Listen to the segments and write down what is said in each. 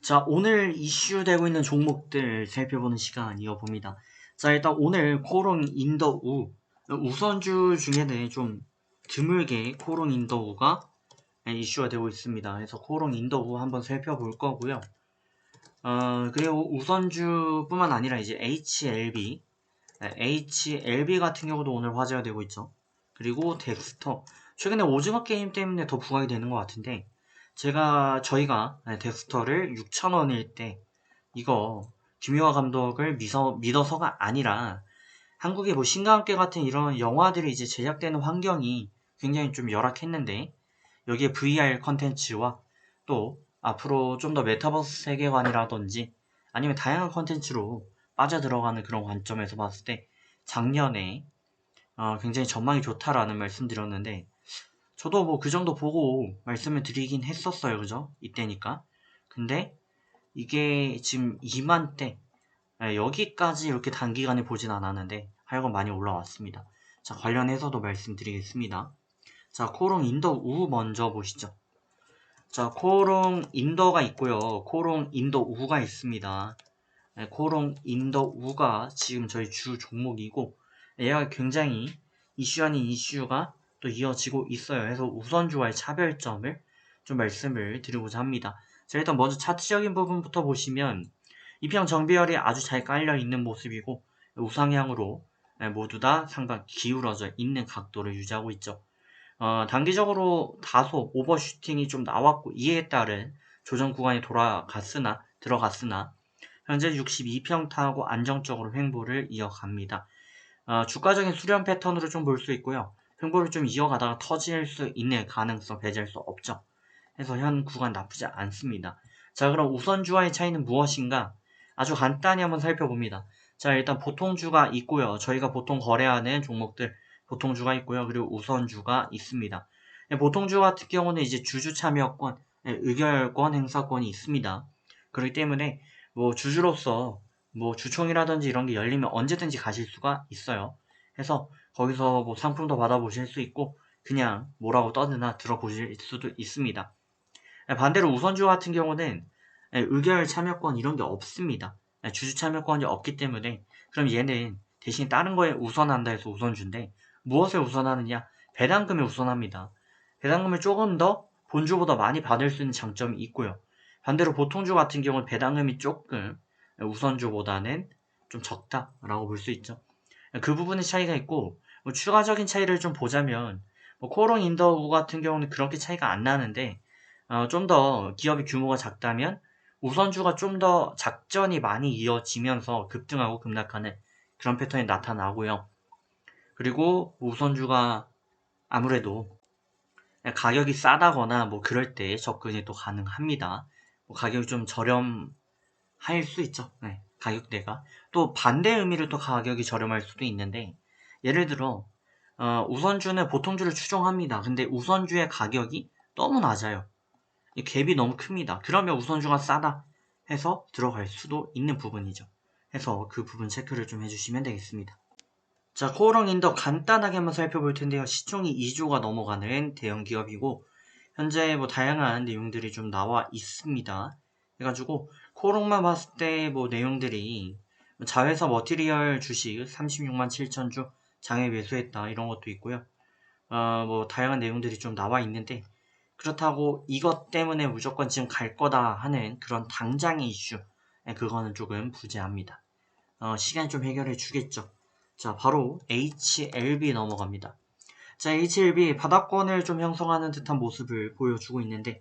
자, 오늘 이슈되고 있는 종목들 살펴보는 시간 이어봅니다. 자, 일단 오늘 코롱 인더우, 우선주 중에는 좀 드물게 코롱 인더우가 이슈가 되고 있습니다. 그래서 코롱 인더우 한번 살펴볼 거고요. 그리고 우선주뿐만 아니라 이제 HLB 같은 경우도 오늘 화제가 되고 있죠. 그리고 덱스터, 최근에 오징어 게임 때문에 더 부각이 되는 것 같은데, 저희가 덱스터를 6,000원일 때 이거 김유하 감독을 믿어서가 아니라 한국의 뭐 신과 함께 같은 이런 영화들이 이제 제작되는 환경이 굉장히 좀 열악했는데, 여기에 VR 컨텐츠와 또 앞으로 좀 더 메타버스 세계관이라든지 아니면 다양한 컨텐츠로 빠져들어가는 그런 관점에서 봤을 때 작년에 굉장히 전망이 좋다라는 말씀드렸는데, 저도 뭐 그 정도 보고 말씀을 드리긴 했었어요. 그죠? 이때니까. 근데 이게 지금 2만대 여기까지 이렇게 단기간에 보진 않았는데 하여간 많이 올라왔습니다. 자, 관련해서도 말씀드리겠습니다. 자, 코롱 인더 우 먼저 보시죠. 자, 코롱 인더가 있고요. 코롱 인더 우가 있습니다. 코롱 인더 우가 지금 저희 주 종목이고, 얘가 굉장히 이슈 아닌 이슈가 또 이어지고 있어요. 그래서 우선주와의 차별점을 좀 말씀을 드리고자 합니다. 자, 일단 먼저 차트적인 부분부터 보시면 이평 정비열이 아주 잘 깔려 있는 모습이고, 우상향으로 모두 다 상당 기울어져 있는 각도를 유지하고 있죠. 단기적으로 다소 오버슈팅이 좀 나왔고, 이에 따른 조정 구간이 들어갔으나 현재 62평타하고 안정적으로 횡보를 이어갑니다. 주가적인 수렴 패턴으로 좀 볼 수 있고요. 횡보를 좀 이어가다가 터질 수 있는 가능성 배제할 수 없죠. 그래서 현 구간 나쁘지 않습니다. 자, 그럼 우선주와의 차이는 무엇인가? 아주 간단히 한번 살펴봅니다. 자, 일단 보통주가 있고요. 저희가 보통 거래하는 종목들 보통주가 있고요. 그리고 우선주가 있습니다. 보통주 같은 경우는 이제 주주 참여권, 의결권, 행사권이 있습니다. 그렇기 때문에 뭐 주주로서 뭐 주총이라든지 이런 게 열리면 언제든지 가실 수가 있어요. 그래서 거기서 뭐 상품도 받아보실 수 있고 그냥 뭐라고 떠드나 들어보실 수도 있습니다. 반대로 우선주 같은 경우는 의결 참여권 이런 게 없습니다. 주주 참여권이 없기 때문에 그럼 얘는 대신 다른 거에 우선한다 해서 우선주인데, 무엇을 우선하느냐? 배당금에 우선합니다. 배당금을 조금 더 본주보다 많이 받을 수 있는 장점이 있고요. 반대로 보통주 같은 경우는 배당금이 조금 우선주보다는 좀 적다라고 볼 수 있죠. 그 부분의 차이가 있고, 뭐 추가적인 차이를 좀 보자면 뭐 코롱 인더우 같은 경우는 그렇게 차이가 안 나는데, 좀 더 기업의 규모가 작다면 우선주가 좀 더 작전이 많이 이어지면서 급등하고 급락하는 그런 패턴이 나타나고요. 그리고 우선주가 아무래도 가격이 싸다거나 뭐 그럴 때 접근이 또 가능합니다. 뭐 가격이 좀 저렴할 수 있죠. 네, 가격대가. 또 반대 의미로 또 가격이 저렴할 수도 있는데, 예를 들어 우선주는 보통주를 추종합니다. 근데 우선주의 가격이 너무 낮아요. 이 갭이 너무 큽니다. 그러면 우선주가 싸다 해서 들어갈 수도 있는 부분이죠. 해서 그 부분 체크를 좀 해주시면 되겠습니다. 자, 코오롱 인더 간단하게 한번 살펴볼 텐데요. 시총이 2조가 넘어가는 대형 기업이고, 현재 뭐 다양한 내용들이 좀 나와 있습니다. 해가지고 코오롱만 봤을 때 뭐 내용들이 자회사 머티리얼 주식 36만 7천 주 장외 매수했다 이런 것도 있고요. 뭐 다양한 내용들이 좀 나와 있는데, 그렇다고 이것 때문에 무조건 지금 갈 거다 하는 그런 당장의 이슈, 그거는 조금 부재합니다. 시간이 좀 해결해 주겠죠. 자, 바로 HLB 넘어갑니다. 자, HLB 바닥권을 좀 형성하는 듯한 모습을 보여주고 있는데,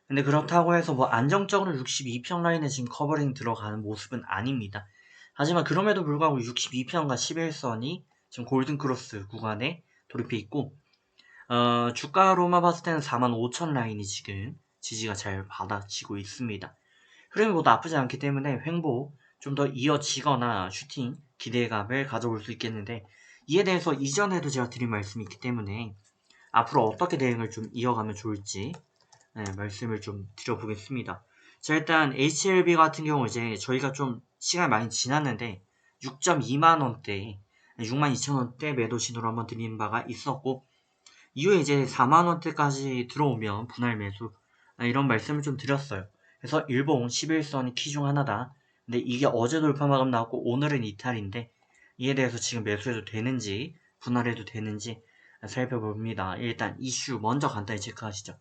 근데 그렇다고 해서 뭐 안정적으로 62평 라인에 지금 커버링 들어가는 모습은 아닙니다. 하지만 그럼에도 불구하고 62평과 11선이 지금 골든크로스 구간에 돌입해 있고, 주가로만 봤을 때는 45,000 라인이 지금 지지가 잘 받아지고 있습니다. 흐름이 뭐 나쁘지 않기 때문에 횡보 좀 더 이어지거나 슈팅 기대감을 가져볼 수 있겠는데, 이에 대해서 이전에도 제가 드린 말씀이 있기 때문에 앞으로 어떻게 대응을 좀 이어가면 좋을지 말씀을 좀 드려보겠습니다. 자, 일단 HLB 같은 경우 이제 저희가 좀 시간이 많이 지났는데 6.2만원대 62,000원대 매도 신호를 한번 드린 바가 있었고, 이후에 이제 4만원대까지 들어오면 분할 매수 이런 말씀을 좀 드렸어요. 그래서 일봉 11선이 키 중 하나다. 근데 이게 어제 돌파 마감 나왔고 오늘은 이탈인데 이에 대해서 지금 매수해도 되는지 분할해도 되는지 살펴봅니다. 일단 이슈 먼저 간단히 체크하시죠.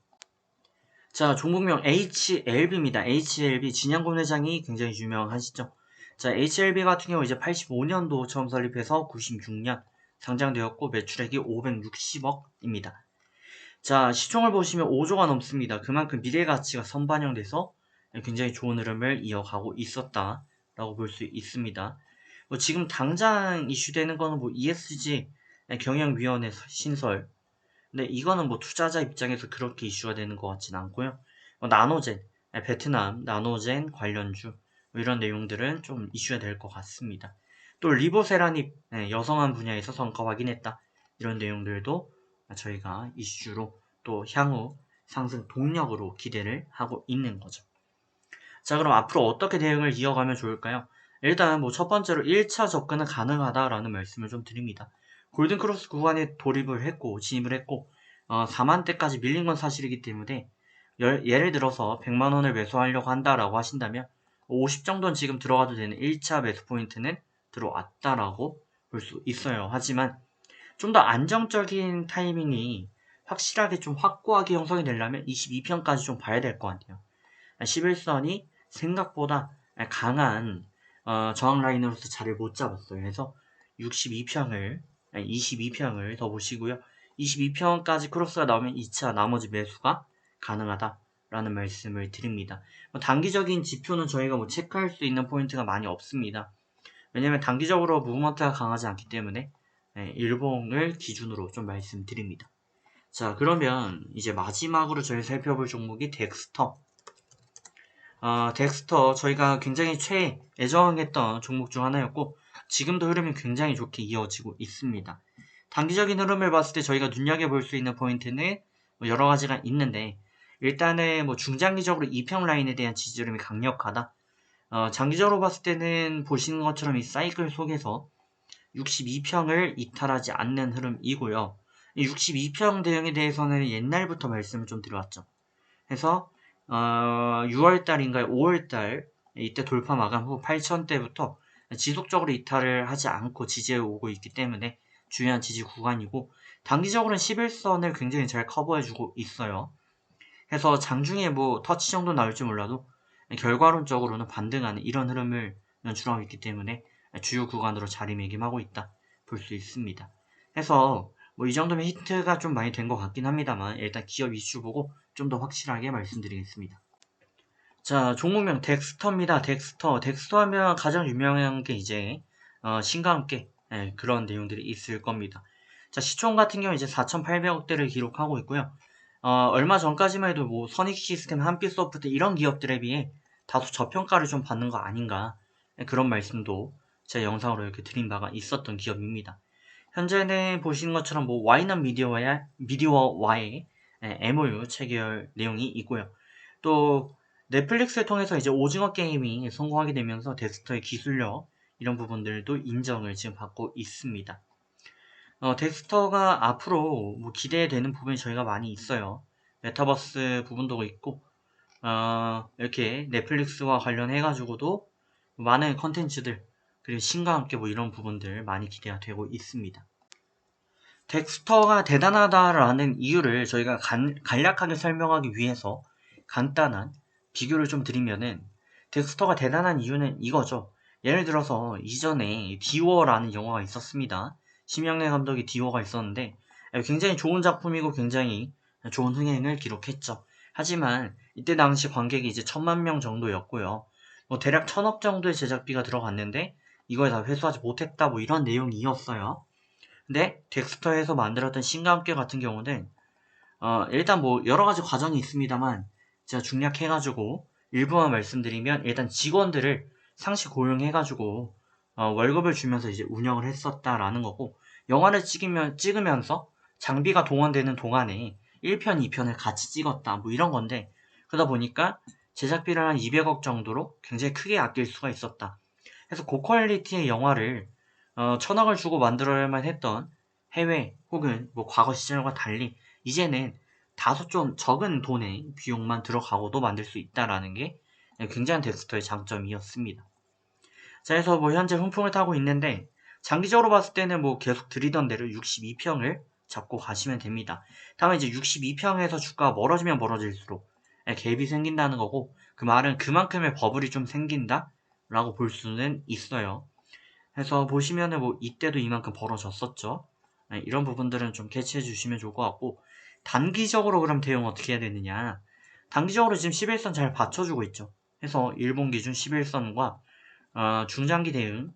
자, 종목명 HLB입니다. HLB 진양곤 회장이 굉장히 유명하시죠. 자, HLB 같은 경우 이제 85년도 처음 설립해서 96년 상장되었고 매출액이 560억입니다. 자, 시총을 보시면 5조가 넘습니다. 그만큼 미래 가치가 선반영돼서 굉장히 좋은 흐름을 이어가고 있었다라고 볼 수 있습니다. 뭐 지금 당장 이슈되는 거는 뭐 ESG 경영위원회 신설. 근데 이거는 뭐 투자자 입장에서 그렇게 이슈가 되는 것 같진 않고요. 나노젠, 베트남 나노젠 관련주 뭐 이런 내용들은 좀 이슈가 될 것 같습니다. 또 리보세라닙 여성한 분야에서 성과 확인했다. 이런 내용들도 저희가 이슈로 또 향후 상승 동력으로 기대를 하고 있는 거죠. 자, 그럼 앞으로 어떻게 대응을 이어가면 좋을까요? 일단 뭐 첫 번째로 1차 접근은 가능하다라는 말씀을 좀 드립니다. 골든크로스 구간에 돌입을 했고 진입을 했고 4만대까지 밀린 건 사실이기 때문에 예를 들어서 100만원을 매수하려고 한다라고 하신다면 50 정도는 지금 들어가도 되는 1차 매수 포인트는 들어왔다라고 볼 수 있어요. 하지만 좀 더 안정적인 타이밍이 확실하게 좀 확고하게 형성이 되려면 22편까지 좀 봐야 될 것 같아요. 11선이 생각보다 강한 저항 라인으로서 자리를 못 잡았어요. 그래서 22평을 더 보시고요. 22평까지 크로스가 나오면 2차 나머지 매수가 가능하다라는 말씀을 드립니다. 단기적인 지표는 저희가 뭐 체크할 수 있는 포인트가 많이 없습니다. 왜냐면 단기적으로 무브먼트가 강하지 않기 때문에 일봉을 기준으로 좀 말씀드립니다. 자, 그러면 이제 마지막으로 저희 살펴볼 종목이 덱스터. 덱스터 저희가 굉장히 애정했던 종목 중 하나였고 지금도 흐름이 굉장히 좋게 이어지고 있습니다. 단기적인 흐름을 봤을 때 저희가 눈여겨볼 수 있는 포인트는 뭐 여러 가지가 있는데 일단은 뭐 중장기적으로 2평 라인에 대한 지지 흐름이 강력하다. 장기적으로 봤을 때는 보시는 것처럼 이 사이클 속에서 62평을 이탈하지 않는 흐름이고요. 이 62평 대응에 대해서는 옛날부터 말씀을 좀 드려왔죠. 그래서 6월달인가요? 5월달 이때 돌파 마감 후 8,000대부터 지속적으로 이탈을 하지 않고 지지해 오고 있기 때문에 중요한 지지 구간이고 단기적으로는 11선을 굉장히 잘 커버해주고 있어요. 그래서 장중에 뭐 터치 정도 나올지 몰라도 결과론적으로는 반등하는 이런 흐름을 연출하고 있기 때문에 주요 구간으로 자리매김하고 있다 볼 수 있습니다. 그래서 뭐 이 정도면 히트가 좀 많이 된 것 같긴 합니다만 일단 기업 이슈 보고 좀 더 확실하게 말씀드리겠습니다. 자, 종목명 덱스터입니다. 덱스터 하면 가장 유명한 게 이제 신과 함께 그런 내용들이 있을 겁니다. 자, 시총 같은 경우 이제 4,800억대를 기록하고 있고요. 얼마 전까지만 해도 뭐 선익시스템, 한빛소프트 이런 기업들에 비해 다소 저평가를 좀 받는 거 아닌가 그런 말씀도 제 영상으로 이렇게 드린 바가 있었던 기업입니다. 현재는 보시는 것처럼 뭐 와이넌 미디어와의 MOU 체결 내용이 있고요. 또 넷플릭스를 통해서 이제 오징어 게임이 성공하게 되면서 덱스터의 기술력 이런 부분들도 인정을 지금 받고 있습니다. 덱스터가 앞으로 뭐 기대되는 부분이 저희가 많이 있어요. 메타버스 부분도 있고 이렇게 넷플릭스와 관련해가지고도 많은 컨텐츠들 그리고 신과 함께 뭐 이런 부분들 많이 기대가 되고 있습니다. 덱스터가 대단하다라는 이유를 저희가 간략하게 설명하기 위해서 간단한 비교를 좀 드리면은 덱스터가 대단한 이유는 이거죠. 예를 들어서 이전에 디워라는 영화가 있었습니다. 심영래 감독의 디워가 있었는데 굉장히 좋은 작품이고 굉장히 좋은 흥행을 기록했죠. 하지만 이때 당시 관객이 이제 1,000만 명 정도였고요. 뭐 대략 1,000억 정도의 제작비가 들어갔는데 이걸 다 회수하지 못했다 뭐 이런 내용이었어요. 근데 덱스터에서 만들었던 신과 함께 같은 경우는 일단 뭐 여러 가지 과정이 있습니다만 제가 중략해가지고 일부만 말씀드리면 일단 직원들을 상시 고용해가지고 월급을 주면서 이제 운영을 했었다라는 거고 영화를 찍으면서 장비가 동원되는 동안에 1편, 2편을 같이 찍었다 뭐 이런 건데 그러다 보니까 제작비를 한 200억 정도로 굉장히 크게 아낄 수가 있었다. 그래서 고퀄리티의 영화를 1,000억을 주고 만들어야만 했던 해외 혹은 뭐 과거 시절과 달리 이제는 다소 좀 적은 돈의 비용만 들어가고도 만들 수 있다라는 게 굉장한 덱스터의 장점이었습니다. 자, 그래서 뭐 현재 훈풍을 타고 있는데 장기적으로 봤을 때는 뭐 계속 들이던 대로 62평을 잡고 가시면 됩니다. 다만 이제 62평에서 주가가 멀어지면 멀어질수록 갭이 생긴다는 거고, 그 말은 그만큼의 버블이 좀 생긴다 라고 볼 수는 있어요. 그래서 보시면은 뭐 이때도 이만큼 벌어졌었죠. 이런 부분들은 좀 캐치해 주시면 좋을 것 같고, 단기적으로 그럼 대응 어떻게 해야 되느냐. 단기적으로 지금 11선 잘 받쳐주고 있죠. 그래서 일본 기준 11선과 중장기 대응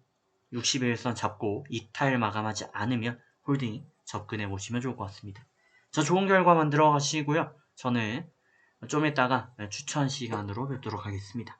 60일선 잡고 이탈 마감하지 않으면 홀딩 접근해 보시면 좋을 것 같습니다. 자, 좋은 결과 만들어 가시고요. 저는 좀 이따가 추천 시간으로 뵙도록 하겠습니다.